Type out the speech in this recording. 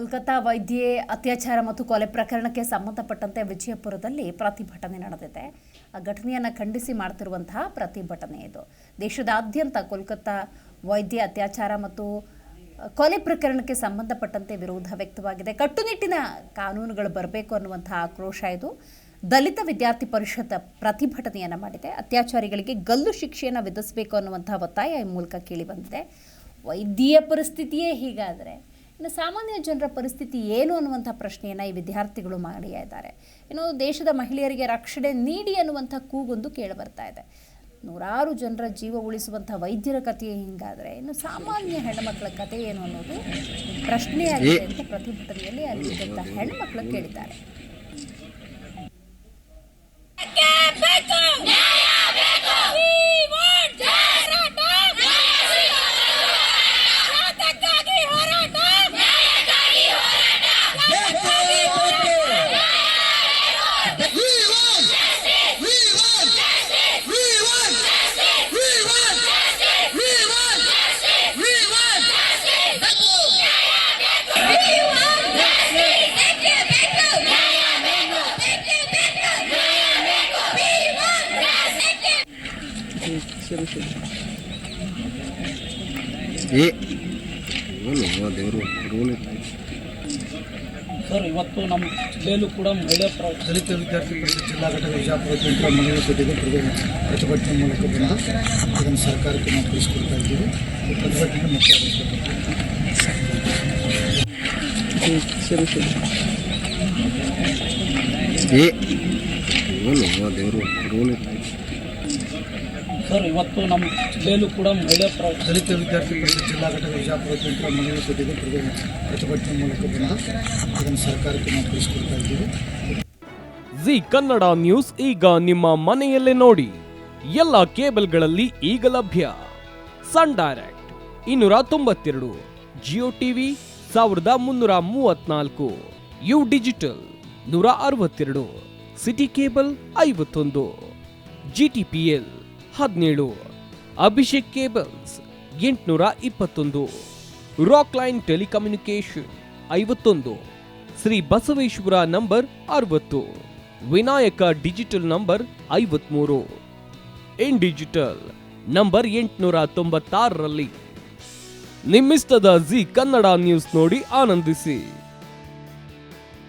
ಕೋಲ್ಕತ್ತಾ ವೈದ್ಯೆ ಅತ್ಯಾಚಾರ ಮತ್ತು ಕೊಲೆ ಪ್ರಕರಣಕ್ಕೆ ಸಂಬಂಧಪಟ್ಟಂತೆ ವಿಜಯಪುರದಲ್ಲಿ ಪ್ರತಿಭಟನೆ ನಡೆದಿದೆ. ಆ ಘಟನೆಯನ್ನು ಖಂಡಿಸಿ ಮಾಡುತ್ತಿರುವಂತಹ ಪ್ರತಿಭಟನೆ ಇದು. ದೇಶದಾದ್ಯಂತ ಕೋಲ್ಕತ್ತಾ ವೈದ್ಯೆ ಅತ್ಯಾಚಾರ ಮತ್ತು ಕೊಲೆ ಪ್ರಕರಣಕ್ಕೆ ಸಂಬಂಧಪಟ್ಟಂತೆ ವಿರೋಧ ವ್ಯಕ್ತವಾಗಿದೆ. ಕಟ್ಟುನಿಟ್ಟಿನ ಕಾನೂನುಗಳು ಬರಬೇಕು ಅನ್ನುವಂತಹ ಆಕ್ರೋಶ ಇದು. ದಲಿತ ವಿದ್ಯಾರ್ಥಿ ಪರಿಷತ್ ಪ್ರತಿಭಟನೆಯನ್ನು ಮಾಡಿದೆ. ಅತ್ಯಾಚಾರಿಗಳಿಗೆ ಗಲ್ಲು ಶಿಕ್ಷೆಯನ್ನು ವಿಧಿಸಬೇಕು ಅನ್ನುವಂತಹ ಒತ್ತಾಯ ಈ ಮೂಲಕ ಕೇಳಿ ಬಂದಿದೆ. ವೈದ್ಯೆಯ ಪರಿಸ್ಥಿತಿಯೇ ಹೀಗಾದರೆ ಇನ್ನು ಸಾಮಾನ್ಯ ಜನರ ಪರಿಸ್ಥಿತಿ ಏನು ಅನ್ನುವಂಥ ಪ್ರಶ್ನೆಯನ್ನು ಈ ವಿದ್ಯಾರ್ಥಿಗಳು ಮಾಡಿಯೇ ಇದ್ದಾರೆ. ಇನ್ನು ದೇಶದ ಮಹಿಳೆಯರಿಗೆ ರಕ್ಷಣೆ ನೀಡಿ ಅನ್ನುವಂಥ ಕೂಗೊಂದು ಕೇಳಿಬರ್ತಾ ಇದೆ. ನೂರಾರು ಜನರ ಜೀವ ಉಳಿಸುವಂಥ ವೈದ್ಯರ ಕಥೆ ಹಿಂಗಾದರೆ ಇನ್ನು ಸಾಮಾನ್ಯ ಹೆಣ್ಣುಮಕ್ಕಳ ಕಥೆ ಏನು ಅನ್ನೋದು ಪ್ರಶ್ನೆಯಾಗಿದೆ ಅಂತ ಪ್ರತಿಭಟನೆಯಲ್ಲಿ ಅಲ್ಲಿದ್ದಂಥ ಹೆಣ್ಣುಮಕ್ಕಳು ಕೇಳಿದ್ದಾರೆ. ಸರ್, ಇವತ್ತು ನಮ್ಮ ಜಿಲ್ಲೆಯಲ್ಲೂ ಕೂಡ ಮಹಿಳಾ ದಲಿತ ವಿದ್ಯಾರ್ಥಿ ಪರಿಷತ್ ಜಿಲ್ಲಾ ಘಟಕ ವಿಜಯಪುರ ಕೇಂದ್ರ ಮಹಿಳಾ ಜೊತೆಗೆ ಪ್ರತಿಭಟನೆ ಮೂಲಕ ಬಂದು ಅದನ್ನು ಸರ್ಕಾರಕ್ಕೆ ನಾವು ತಿಳಿಸ್ಕೊಡ್ತಾ ಇದ್ದೀವಿ. ಪ್ರತಿಭಟನೆ ಮುಖ್ಯ ಸರ್, ಇವತ್ತು ನಮ್ಮ ಜಿಲ್ಲೆಯಲ್ಲೂ ಕೂಡ ಮಹಿಳಾ ದಲಿತ ವಿದ್ಯಾರ್ಥಿ ಪರಿಷತ್ ಜಿಲ್ಲಾ ಘಟಕ ವಿಜಯಪುರ ಕೇಂದ್ರ ಮಹಿಳಾ ಜೊತೆಗೆ ಪ್ರತಿಭಟನೆ ಮೂಲಕ ಬಂದು ಅದನ್ನು ಸರ್ಕಾರಕ್ಕೆ ನಾವು ತಿಳಿಸ್ಕೊಡ್ತಾ ಇದ್ದೀವಿ. ಜಿ ಕನ್ನಡ ನ್ಯೂಸ್ ಈಗ ನಿಮ್ಮ ಮನೆಯಲ್ಲೇ ನೋಡಿ. ಎಲ್ಲ ಕೇಬಲ್ಗಳಲ್ಲಿ ಈಗ ಲಭ್ಯ. Sun Direct 292, Jio TV 1334, U Digital 162, City Cable 51, GTPL 17, Abhishek Cables 821, Rock Line Telecommunication 51, Shri Basaveshwara number 60, Vinayaka Digital number 53, In Digital number 896ರಲ್ಲಿ ನಿಮ್ಮಿಸ್ತದ ಜಿ ಕನ್ನಡ ನ್ಯೂಸ್ ನೋಡಿ ಆನಂದಿಸಿ.